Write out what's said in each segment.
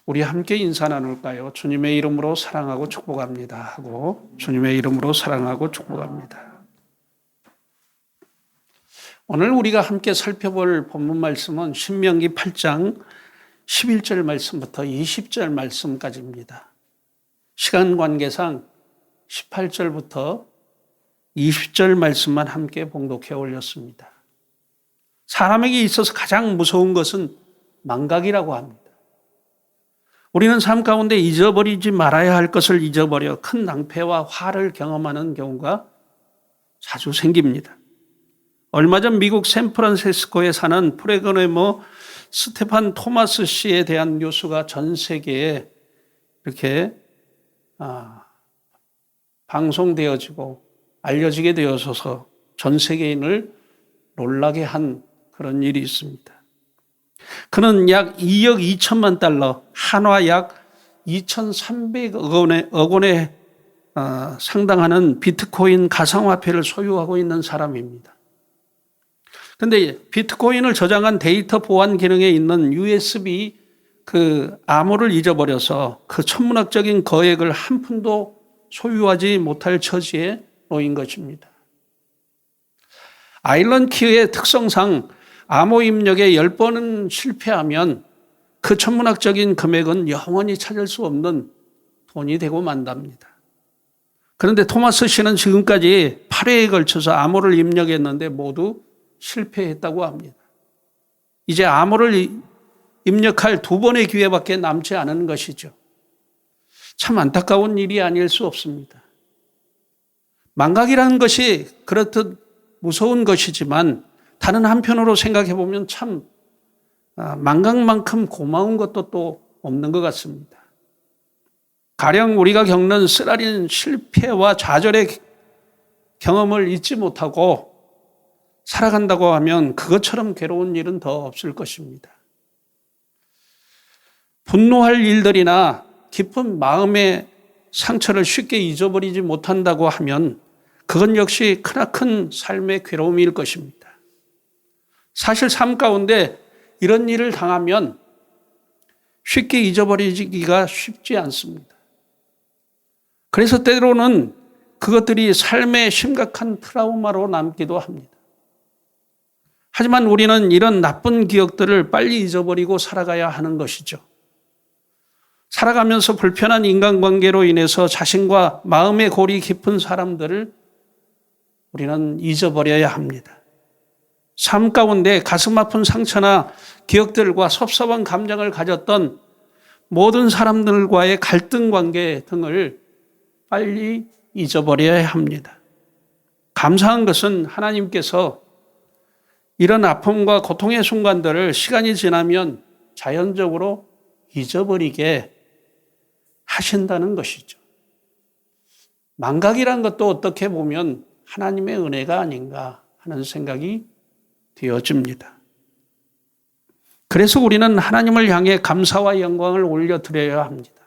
우리 함께 인사 나눌까요? 주님의 이름으로 사랑하고 축복합니다 하고, 주님의 이름으로 사랑하고 축복합니다. 오늘 우리가 함께 살펴볼 본문 말씀은 신명기 8장 11절 말씀부터 20절 말씀까지입니다. 시간 관계상 18절부터 20절 말씀만 함께 봉독해 올렸습니다. 사람에게 있어서 가장 무서운 것은 망각이라고 합니다. 우리는 삶 가운데 잊어버리지 말아야 할 것을 잊어버려 큰 낭패와 화를 경험하는 경우가 자주 생깁니다. 얼마 전 미국 샌프란시스코에 사는 프레그네모 스테판 토마스 씨에 대한 뉴스가 전 세계에 이렇게 방송되어지고 알려지게 되어서 전 세계인을 놀라게 한 그런 일이 있습니다. 그는 약 2억 2천만 달러, 한화 약 2,300억 원에 상당하는 비트코인 가상화폐를 소유하고 있는 사람입니다. 그런데 비트코인을 저장한 데이터 보안 기능에 있는 USB 그 암호를 잊어버려서 그 천문학적인 거액을 한 푼도 소유하지 못할 처지에 놓인 것입니다. 아일런키의 특성상 암호 입력에 10번은 실패하면 그 천문학적인 금액은 영원히 찾을 수 없는 돈이 되고 만답니다. 그런데 토마스 씨는 지금까지 8회에 걸쳐서 암호를 입력했는데 모두 실패했다고 합니다. 이제 암호를 입력할 2번의 기회밖에 남지 않은 것이죠. 참 안타까운 일이 아닐 수 없습니다. 망각이라는 것이 그렇듯 무서운 것이지만 다른 한편으로 생각해 보면 참 망각만큼 고마운 것도 또 없는 것 같습니다. 가령 우리가 겪는 쓰라린 실패와 좌절의 경험을 잊지 못하고 살아간다고 하면 그것처럼 괴로운 일은 더 없을 것입니다. 분노할 일들이나 깊은 마음의 상처를 쉽게 잊어버리지 못한다고 하면 그건 역시 크나큰 삶의 괴로움일 것입니다. 사실 삶 가운데 이런 일을 당하면 쉽게 잊어버리기가 쉽지 않습니다. 그래서 때로는 그것들이 삶의 심각한 트라우마로 남기도 합니다. 하지만 우리는 이런 나쁜 기억들을 빨리 잊어버리고 살아가야 하는 것이죠. 살아가면서 불편한 인간관계로 인해서 자신과 마음의 골이 깊은 사람들을 우리는 잊어버려야 합니다. 삶 가운데 가슴 아픈 상처나 기억들과 섭섭한 감정을 가졌던 모든 사람들과의 갈등 관계 등을 빨리 잊어버려야 합니다. 감사한 것은 하나님께서 이런 아픔과 고통의 순간들을 시간이 지나면 자연적으로 잊어버리게 하신다는 것이죠. 망각이란 것도 어떻게 보면 하나님의 은혜가 아닌가 하는 생각이 되어집니다. 그래서 우리는 하나님을 향해 감사와 영광을 올려드려야 합니다.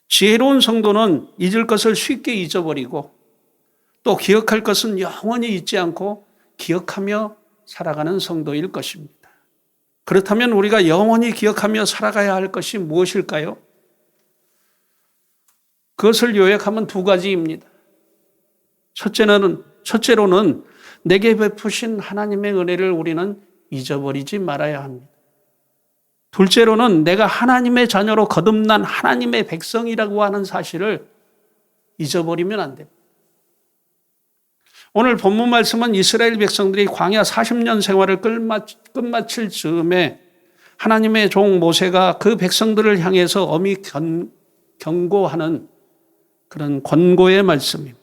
지혜로운 성도는 잊을 것을 쉽게 잊어버리고 또 기억할 것은 영원히 잊지 않고 기억하며 살아가는 성도일 것입니다. 그렇다면 우리가 영원히 기억하며 살아가야 할 것이 무엇일까요? 그것을 요약하면 2가지입니다. 첫째로는 내게 베푸신 하나님의 은혜를 우리는 잊어버리지 말아야 합니다. 둘째로는 내가 하나님의 자녀로 거듭난 하나님의 백성이라고 하는 사실을 잊어버리면 안 됩니다. 오늘 본문 말씀은 이스라엘 백성들이 광야 40년 생활을 끝마칠 즈음에 하나님의 종 모세가 그 백성들을 향해서 엄히 경고하는 그런 권고의 말씀입니다.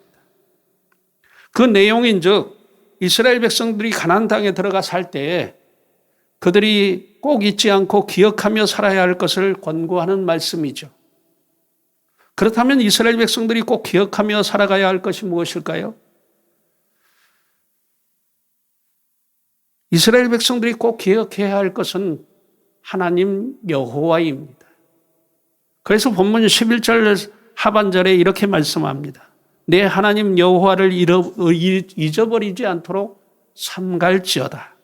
그 내용인즉 이스라엘 백성들이 가나안 땅에 들어가 살 때에 그들이 꼭 잊지 않고 기억하며 살아야 할 것을 권고하는 말씀이죠. 그렇다면 이스라엘 백성들이 꼭 기억하며 살아가야 할 것이 무엇일까요? 이스라엘 백성들이 꼭 기억해야 할 것은 하나님 여호와입니다. 그래서 본문 11절 하반절에 이렇게 말씀합니다. 내 하나님 여호와를 잊어버리지 않도록 삼갈지어다.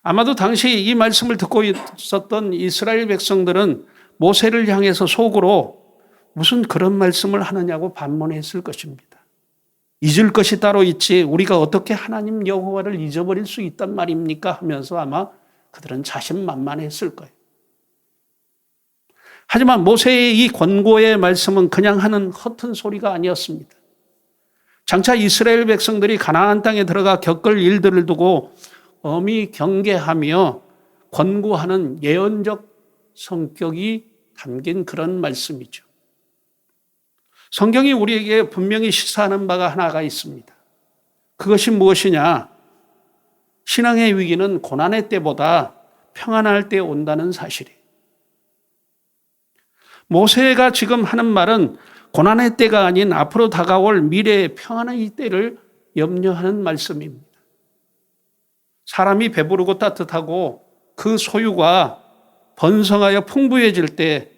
아마도 당시 이 말씀을 듣고 있었던 이스라엘 백성들은 모세를 향해서 속으로 무슨 그런 말씀을 하느냐고 반문했을 것입니다. 잊을 것이 따로 있지 우리가 어떻게 하나님 여호와를 잊어버릴 수 있단 말입니까? 하면서 아마 그들은 자신만만했을 거예요. 하지만 모세의 이 권고의 말씀은 그냥 하는 허튼 소리가 아니었습니다. 장차 이스라엘 백성들이 가나안 땅에 들어가 겪을 일들을 두고 엄히 경계하며 권고하는 예언적 성격이 담긴 그런 말씀이죠. 성경이 우리에게 분명히 시사하는 바가 하나가 있습니다. 그것이 무엇이냐? 신앙의 위기는 고난의 때보다 평안할 때 온다는 사실이에요. 모세가 지금 하는 말은 고난의 때가 아닌 앞으로 다가올 미래의 평안의 때를 염려하는 말씀입니다. 사람이 배부르고 따뜻하고 그 소유가 번성하여 풍부해질 때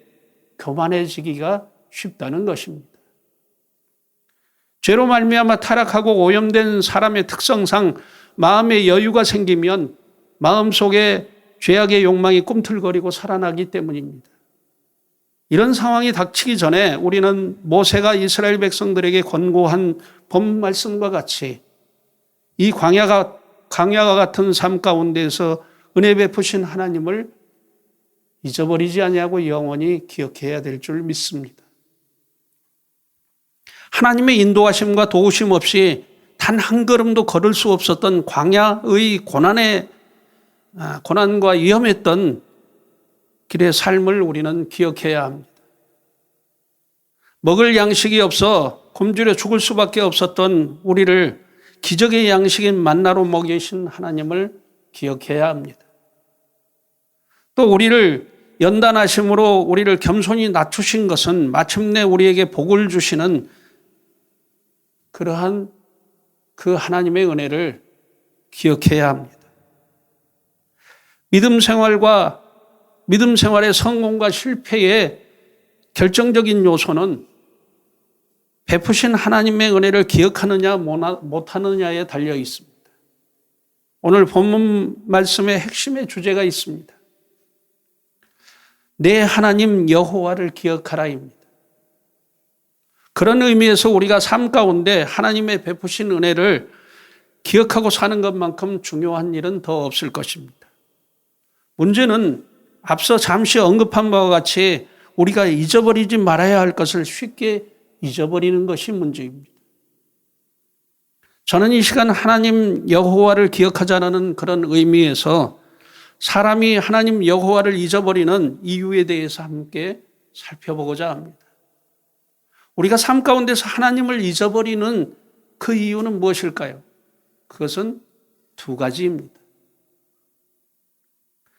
교만해지기가 쉽다는 것입니다. 죄로 말미암아 타락하고 오염된 사람의 특성상 마음에 여유가 생기면 마음속에 죄악의 욕망이 꿈틀거리고 살아나기 때문입니다. 이런 상황이 닥치기 전에 우리는 모세가 이스라엘 백성들에게 권고한 본 말씀과 같이 이 광야가 같은 삶 가운데서 은혜 베푸신 하나님을 잊어버리지 아니하고 영원히 기억해야 될 줄 믿습니다. 하나님의 인도하심과 도우심 없이 단 한 걸음도 걸을 수 없었던 광야의 고난과 위험했던 길의 삶을 우리는 기억해야 합니다. 먹을 양식이 없어 굶주려 죽을 수밖에 없었던 우리를 기적의 양식인 만나로 먹이신 하나님을 기억해야 합니다. 또 우리를 연단하심으로 우리를 겸손히 낮추신 것은 마침내 우리에게 복을 주시는 그러한 그 하나님의 은혜를 기억해야 합니다. 믿음 생활의 성공과 실패의 결정적인 요소는 베푸신 하나님의 은혜를 기억하느냐 못하느냐에 달려 있습니다. 오늘 본문 말씀의 핵심의 주제가 있습니다. 내 하나님 여호와를 기억하라입니다. 그런 의미에서 우리가 삶 가운데 하나님의 베푸신 은혜를 기억하고 사는 것만큼 중요한 일은 더 없을 것입니다. 문제는 앞서 잠시 언급한 바와 같이 우리가 잊어버리지 말아야 할 것을 쉽게 잊어버리는 것이 문제입니다. 저는 이 시간 하나님 여호와를 기억하자는 그런 의미에서 사람이 하나님 여호와를 잊어버리는 이유에 대해서 함께 살펴보고자 합니다. 우리가 삶 가운데서 하나님을 잊어버리는 그 이유는 무엇일까요? 그것은 두 가지입니다.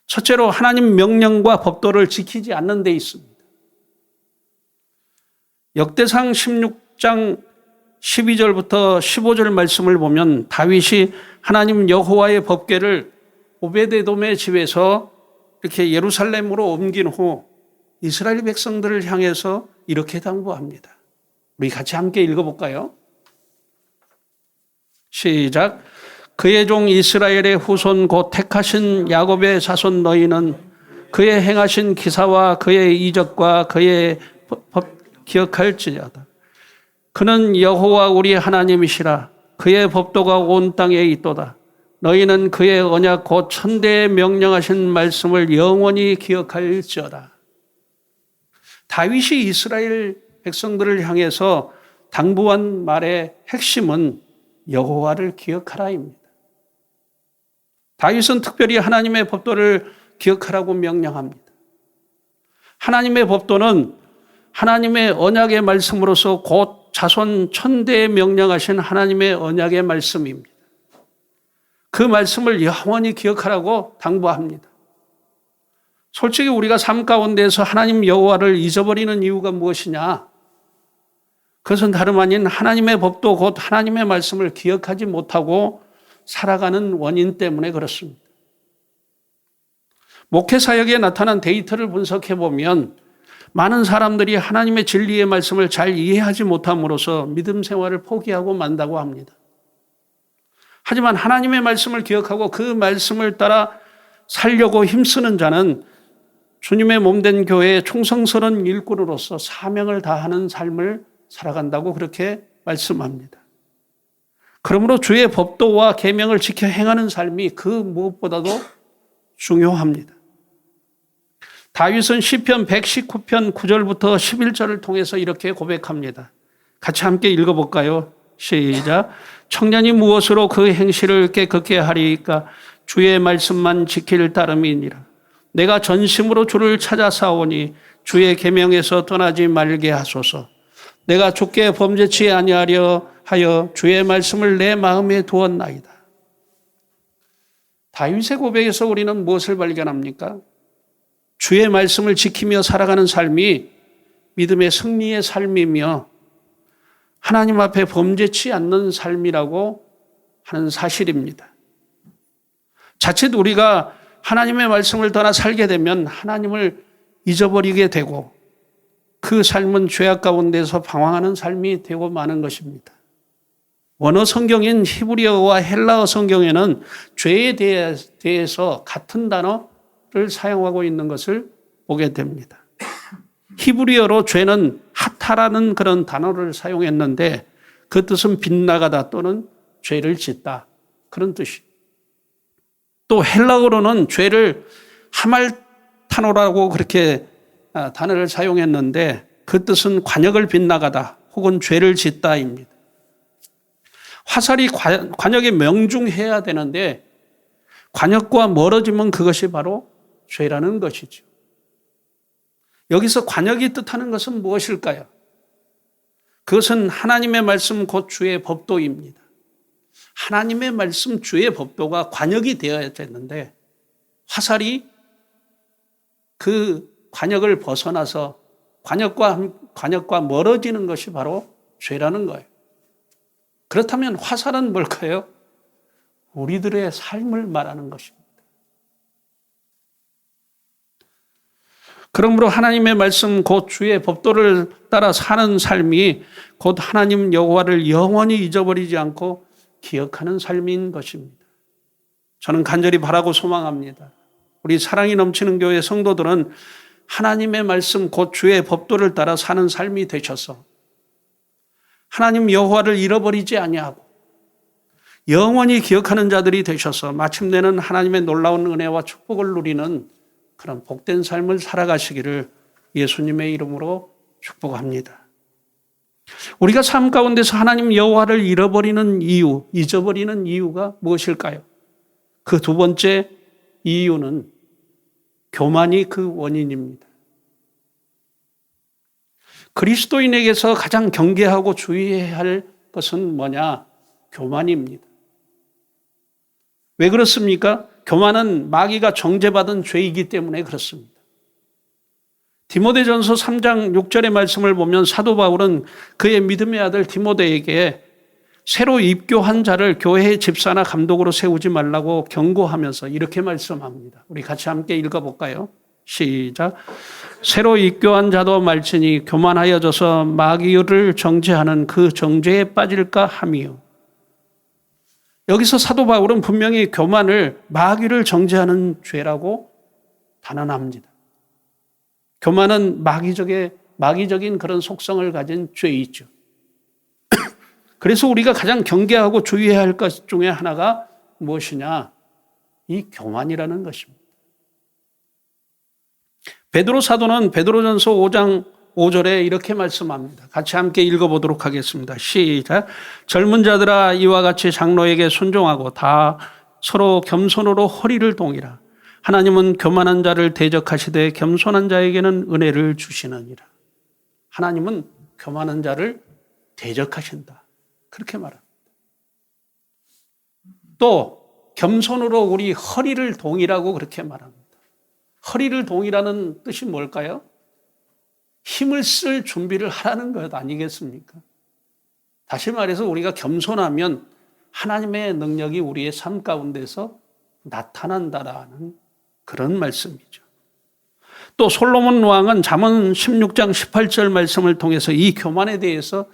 첫째로 하나님 명령과 법도를 지키지 않는 데 있습니다. 역대상 16장 12절부터 15절 말씀을 보면 다윗이 하나님 여호와의 법궤를 오베데돔의 집에서 이렇게 예루살렘으로 옮긴 후 이스라엘 백성들을 향해서 이렇게 당부합니다. 우리 같이 함께 읽어볼까요? 시작. 그의 종 이스라엘의 후손 곧 택하신 야곱의 자손 너희는 그의 행하신 기사와 그의 이적과 그의 법 기억할지어다. 그는 여호와 우리 하나님이시라. 그의 법도가 온 땅에 있도다. 너희는 그의 언약 곧 천대에 명령하신 말씀을 영원히 기억할지어다. 다윗이 이스라엘 백성들을 향해서 당부한 말의 핵심은 여호와를 기억하라입니다. 다윗은 특별히 하나님의 법도를 기억하라고 명령합니다. 하나님의 법도는 하나님의 언약의 말씀으로서 곧 자손 천대에 명령하신 하나님의 언약의 말씀입니다. 그 말씀을 영원히 기억하라고 당부합니다. 솔직히 우리가 삶 가운데서 하나님 여호와를 잊어버리는 이유가 무엇이냐? 그것은 다름 아닌 하나님의 법도 곧 하나님의 말씀을 기억하지 못하고 살아가는 원인 때문에 그렇습니다. 목회 사역에 나타난 데이터를 분석해 보면 많은 사람들이 하나님의 진리의 말씀을 잘 이해하지 못함으로써 믿음 생활을 포기하고 만다고 합니다. 하지만 하나님의 말씀을 기억하고 그 말씀을 따라 살려고 힘쓰는 자는 주님의 몸된 교회의 충성스러운 일꾼으로서 사명을 다하는 삶을 살아간다고 그렇게 말씀합니다. 그러므로 주의 법도와 계명을 지켜 행하는 삶이 그 무엇보다도 중요합니다. 다윗은 시편 119편 9절부터 11절을 통해서 이렇게 고백합니다. 같이 함께 읽어볼까요? 시작. 청년이 무엇으로 그 행실을 깨끗게 하리이까? 주의 말씀만 지킬 따름이니라. 내가 전심으로 주를 찾아 싸우니 주의 계명에서 떠나지 말게 하소서. 내가 주께 범죄치 아니하려 하여 주의 말씀을 내 마음에 두었나이다. 다윗의 고백에서 우리는 무엇을 발견합니까? 주의 말씀을 지키며 살아가는 삶이 믿음의 승리의 삶이며 하나님 앞에 범죄치 않는 삶이라고 하는 사실입니다. 자칫 우리가 하나님의 말씀을 떠나 살게 되면 하나님을 잊어버리게 되고 그 삶은 죄악 가운데서 방황하는 삶이 되고 마는 것입니다. 원어 성경인 히브리어와 헬라어 성경에는 죄에 대해서 같은 단어를 사용하고 있는 것을 보게 됩니다. 히브리어로 죄는 하타라는 그런 단어를 사용했는데 그 뜻은 빗나가다 또는 죄를 짓다 그런 뜻이에요. 또 헬라어로는 죄를 하말타노라고 그렇게 단어를 사용했는데 그 뜻은 관역을 빗나가다 혹은 죄를 짓다입니다. 화살이 관역에 명중해야 되는데 관역과 멀어지면 그것이 바로 죄라는 것이죠. 여기서 관역이 뜻하는 것은 무엇일까요? 그것은 하나님의 말씀 곧 주의 법도입니다. 하나님의 말씀 주의 법도가 관역이 되어야 되는데 화살이 그 관역을 벗어나서 관역과 멀어지는 것이 바로 죄라는 거예요. 그렇다면 화살은 뭘까요? 우리들의 삶을 말하는 것입니다. 그러므로 하나님의 말씀 곧 주의 법도를 따라 사는 삶이 곧 하나님 여호와를 영원히 잊어버리지 않고 기억하는 삶인 것입니다. 저는 간절히 바라고 소망합니다. 우리 사랑이 넘치는 교회 성도들은 하나님의 말씀 곧 주의 법도를 따라 사는 삶이 되셔서 하나님 여호와를 잃어버리지 아니하고 영원히 기억하는 자들이 되셔서 마침내는 하나님의 놀라운 은혜와 축복을 누리는 그런 복된 삶을 살아가시기를 예수님의 이름으로 축복합니다. 우리가 삶 가운데서 하나님 여호와를 잊어버리는 이유가 무엇일까요? 그 두 번째 이유는 교만이 그 원인입니다. 그리스도인에게서 가장 경계하고 주의해야 할 것은 뭐냐? 교만입니다. 왜 그렇습니까? 교만은 마귀가 정죄받은 죄이기 때문에 그렇습니다. 디모데전서 3장 6절의 말씀을 보면 사도 바울은 그의 믿음의 아들 디모데에게 새로 입교한 자를 교회의 집사나 감독으로 세우지 말라고 경고하면서 이렇게 말씀합니다. 우리 같이 함께 읽어볼까요? 시작. 새로 입교한 자도 말지니 교만하여져서 마귀를 정죄하는 그 정죄에 빠질까 함이요. 여기서 사도 바울은 분명히 교만을 마귀를 정죄하는 죄라고 단언합니다. 교만은 마귀적인 그런 속성을 가진 죄이죠. 그래서 우리가 가장 경계하고 주의해야 할 것 중에 하나가 무엇이냐? 이 교만이라는 것입니다. 베드로 사도는 베드로전서 5장 5절에 이렇게 말씀합니다. 같이 함께 읽어보도록 하겠습니다. 시작. 젊은 자들아 이와 같이 장로에게 순종하고 다 서로 겸손으로 허리를 동이라. 하나님은 교만한 자를 대적하시되 겸손한 자에게는 은혜를 주시느니라. 하나님은 교만한 자를 대적하신다. 그렇게 말합니다. 또 겸손으로 우리 허리를 동이라고 그렇게 말합니다. 허리를 동이라는 뜻이 뭘까요? 힘을 쓸 준비를 하라는 것 아니겠습니까? 다시 말해서 우리가 겸손하면 하나님의 능력이 우리의 삶 가운데서 나타난다라는 그런 말씀이죠. 또 솔로몬 왕은 잠언 16장 18절 말씀을 통해서 이 교만에 대해서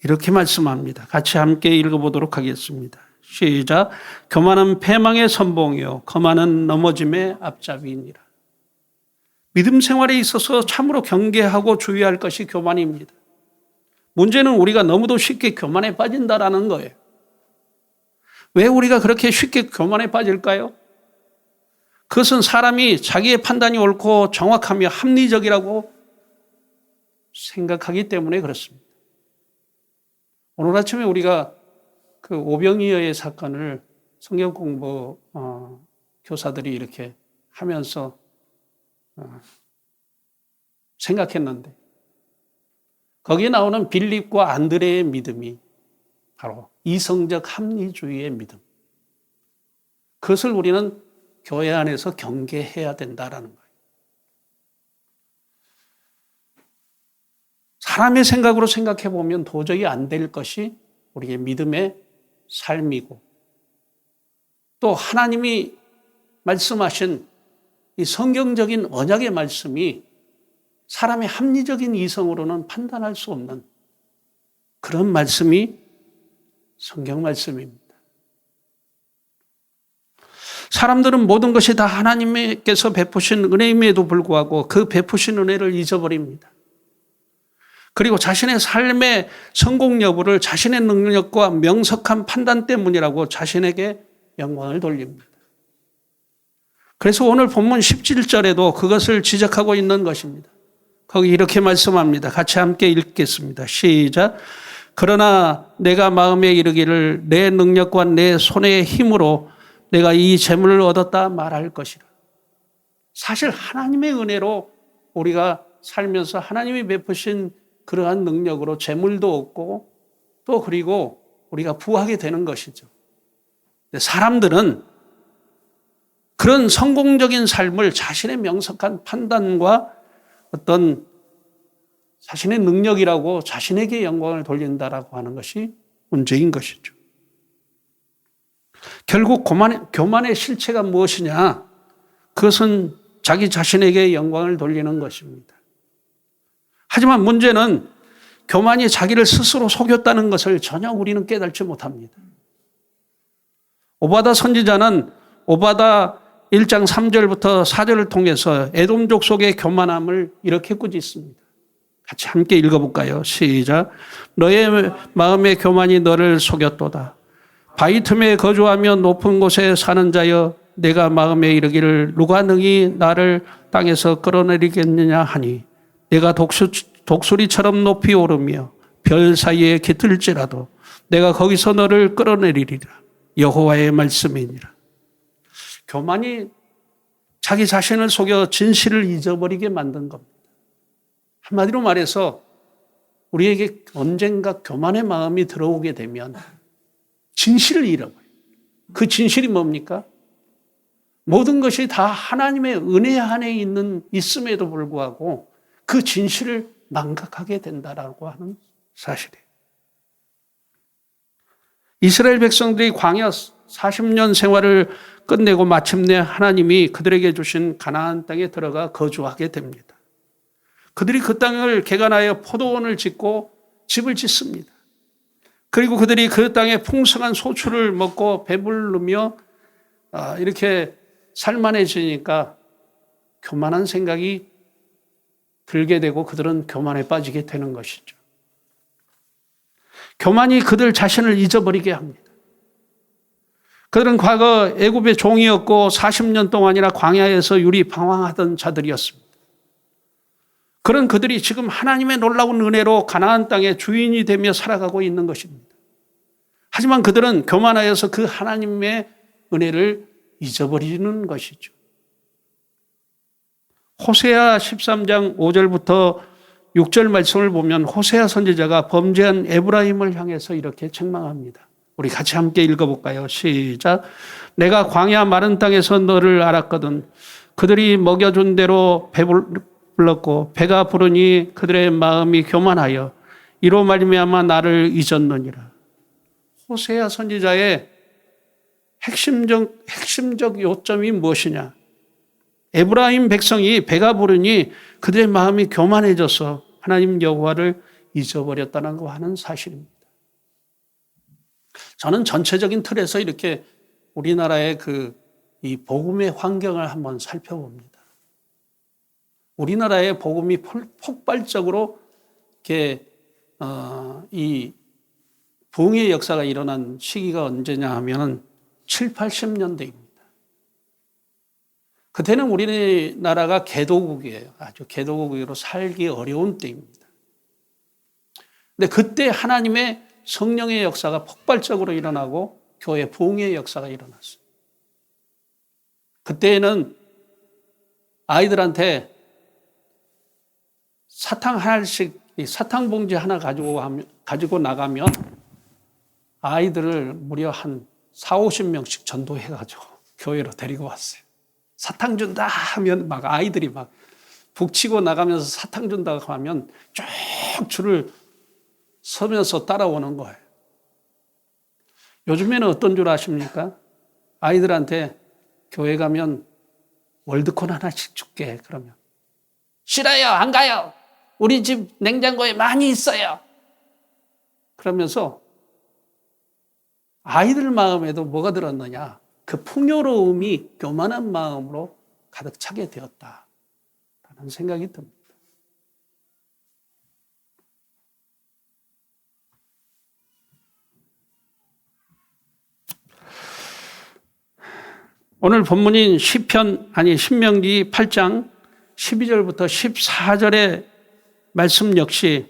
이렇게 말씀합니다. 같이 함께 읽어보도록 하겠습니다. 시작. 교만은 패망의 선봉이요 거만은 넘어짐의 앞잡이니라. 믿음 생활에 있어서 참으로 경계하고 주의할 것이 교만입니다. 문제는 우리가 너무도 쉽게 교만에 빠진다라는 거예요. 왜 우리가 그렇게 쉽게 교만에 빠질까요? 그것은 사람이 자기의 판단이 옳고 정확하며 합리적이라고 생각하기 때문에 그렇습니다. 오늘 아침에 우리가 그 오병이어의 사건을 성경 공부 교사들이 이렇게 하면서 생각했는데 거기에 나오는 빌립과 안드레의 믿음이 바로 이성적 합리주의의 믿음. 그것을 우리는 교회 안에서 경계해야 된다라는 거예요. 사람의 생각으로 생각해 보면 도저히 안 될 것이 우리의 믿음의 삶이고 또 하나님이 말씀하신 이 성경적인 언약의 말씀이 사람의 합리적인 이성으로는 판단할 수 없는 그런 말씀이 성경 말씀입니다. 사람들은 모든 것이 다 하나님께서 베푸신 은혜임에도 불구하고 그 베푸신 은혜를 잊어버립니다. 그리고 자신의 삶의 성공 여부를 자신의 능력과 명석한 판단 때문이라고 자신에게 영광을 돌립니다. 그래서 오늘 본문 17절에도 그것을 지적하고 있는 것입니다. 거기 이렇게 말씀합니다. 같이 함께 읽겠습니다. 시작. 그러나 내가 마음에 이르기를 내 능력과 내 손의 힘으로 내가 이 재물을 얻었다 말할 것이라. 사실 하나님의 은혜로 우리가 살면서 하나님이 베푸신 그러한 능력으로 재물도 얻고 또 그리고 우리가 부하게 되는 것이죠. 사람들은 그런 성공적인 삶을 자신의 명석한 판단과 어떤 자신의 능력이라고 자신에게 영광을 돌린다라고 하는 것이 문제인 것이죠. 결국 교만의 실체가 무엇이냐? 그것은 자기 자신에게 영광을 돌리는 것입니다. 하지만 문제는 교만이 자기를 스스로 속였다는 것을 전혀 우리는 깨닫지 못합니다. 오바다 선지자는 오바다 1장 3절부터 4절을 통해서 에돔족 속의 교만함을 이렇게 꾸짖습니다. 같이 함께 읽어볼까요? 시작. 너의 마음의 교만이 너를 속였도다. 바위 틈에 거주하며 높은 곳에 사는 자여 내가 마음에 이르기를 누가 능히 나를 땅에서 끌어내리겠느냐 하니 내가 독수리처럼 높이 오르며 별 사이에 깃들지라도 내가 거기서 너를 끌어내리리라. 여호와의 말씀이니라. 교만이 자기 자신을 속여 진실을 잊어버리게 만든 겁니다. 한마디로 말해서 우리에게 언젠가 교만의 마음이 들어오게 되면 진실을 잃어버려요. 그 진실이 뭡니까? 모든 것이 다 하나님의 은혜 안에 있음에도 불구하고 그 진실을 망각하게 된다라고 하는 사실이에요. 이스라엘 백성들이 광야 40년 생활을 끝내고 마침내 하나님이 그들에게 주신 가나안 땅에 들어가 거주하게 됩니다. 그들이 그 땅을 개간하여 포도원을 짓고 집을 짓습니다. 그리고 그들이 그 땅에 풍성한 소출을 먹고 배부르며 이렇게 살만해지니까 교만한 생각이 들게 되고 그들은 교만에 빠지게 되는 것이죠. 교만이 그들 자신을 잊어버리게 합니다. 그들은 과거 애굽의 종이었고 40년 동안이나 광야에서 유리방황하던 자들이었습니다. 그런 그들이 지금 하나님의 놀라운 은혜로 가나안 땅의 주인이 되며 살아가고 있는 것입니다. 하지만 그들은 교만하여서 그 하나님의 은혜를 잊어버리는 것이죠. 호세아 13장 5절부터 6절 말씀을 보면 호세아 선지자가 범죄한 에브라임을 향해서 이렇게 책망합니다. 우리 같이 함께 읽어볼까요? 시작. 내가 광야 마른 땅에서 너를 알았거든. 그들이 먹여준 대로 배불렀고 배가 부르니 그들의 마음이 교만하여 이로 말미암아 나를 잊었느니라. 호세아 선지자의 핵심적 요점이 무엇이냐? 에브라임 백성이 배가 부르니 그들의 마음이 교만해져서 하나님 여호와를 잊어버렸다는 거 하는 사실입니다. 저는 전체적인 틀에서 이렇게 우리나라의 이 복음의 환경을 한번 살펴봅니다. 우리나라의 복음이 폭발적으로 이렇게 이 부흥의 역사가 일어난 시기가 언제냐 하면은 7, 80년대입니다. 그때는 우리나라가 개도국이에요. 아주 개도국으로 살기 어려운 때입니다. 근데 그때 하나님의 성령의 역사가 폭발적으로 일어나고 교회 부흥의 역사가 일어났어요. 그때에는 아이들한테 사탕 하나씩, 사탕 봉지 하나 가지고 나가면 아이들을 무려 한 4, 50명씩 전도해가지고 교회로 데리고 왔어요. 사탕 준다 하면 막 아이들이 막 북치고 나가면서 사탕 준다고 하면 쭉 줄을 서면서 따라오는 거예요. 요즘에는 어떤 줄 아십니까? 아이들한테 교회 가면 월드콘 하나씩 줄게. 그러면 싫어요. 안 가요. 우리 집 냉장고에 많이 있어요. 그러면서 아이들 마음에도 뭐가 들었느냐? 그 풍요로움이 교만한 마음으로 가득 차게 되었다라는 생각이 듭니다. 오늘 본문인 신명기 8장 12절부터 14절의 말씀 역시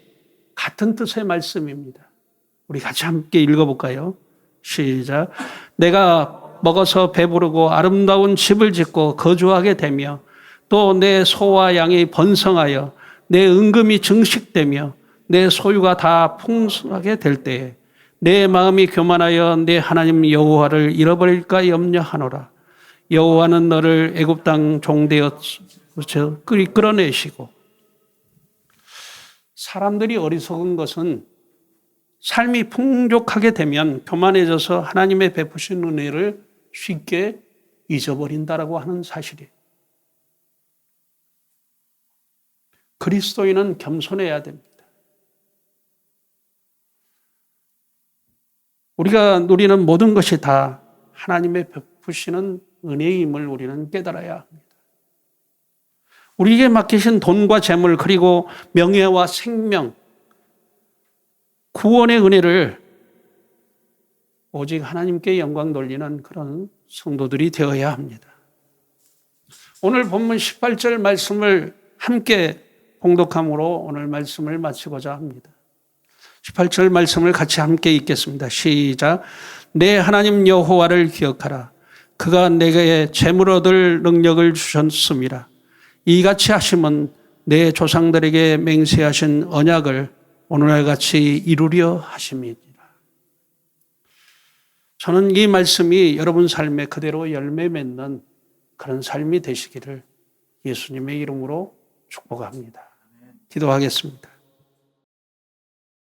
같은 뜻의 말씀입니다. 우리 같이 함께 읽어볼까요? 시작. 내가 먹어서 배부르고 아름다운 집을 짓고 거주하게 되며 또 내 소와 양이 번성하여 내 은금이 증식되며 내 소유가 다 풍성하게 될 때에 내 마음이 교만하여 내 하나님 여호와를 잃어버릴까 염려하노라. 여호와는 너를 애굽 땅 종되어 끌어내시고. 사람들이 어리석은 것은 삶이 풍족하게 되면 교만해져서 하나님의 베푸신 은혜를 쉽게 잊어버린다라고 하는 사실이에요. 그리스도인은 겸손해야 됩니다. 우리가 누리는 모든 것이 다 하나님의 베푸시는 은혜임을 우리는 깨달아야 합니다. 우리에게 맡기신 돈과 재물 그리고 명예와 생명, 구원의 은혜를 오직 하나님께 영광 돌리는 그런 성도들이 되어야 합니다. 오늘 본문 18절 말씀을 함께 봉독함으로 오늘 말씀을 마치고자 합니다. 18절 말씀을 같이 함께 읽겠습니다. 시작. 내 하나님 여호와를 기억하라. 그가 내게 재물 얻을 능력을 주셨음이라. 이같이 하심은 내 조상들에게 맹세하신 언약을 오늘날같이 이루려 하심이니라. 저는 이 말씀이 여러분 삶에 그대로 열매 맺는 그런 삶이 되시기를 예수님의 이름으로 축복합니다. 기도하겠습니다.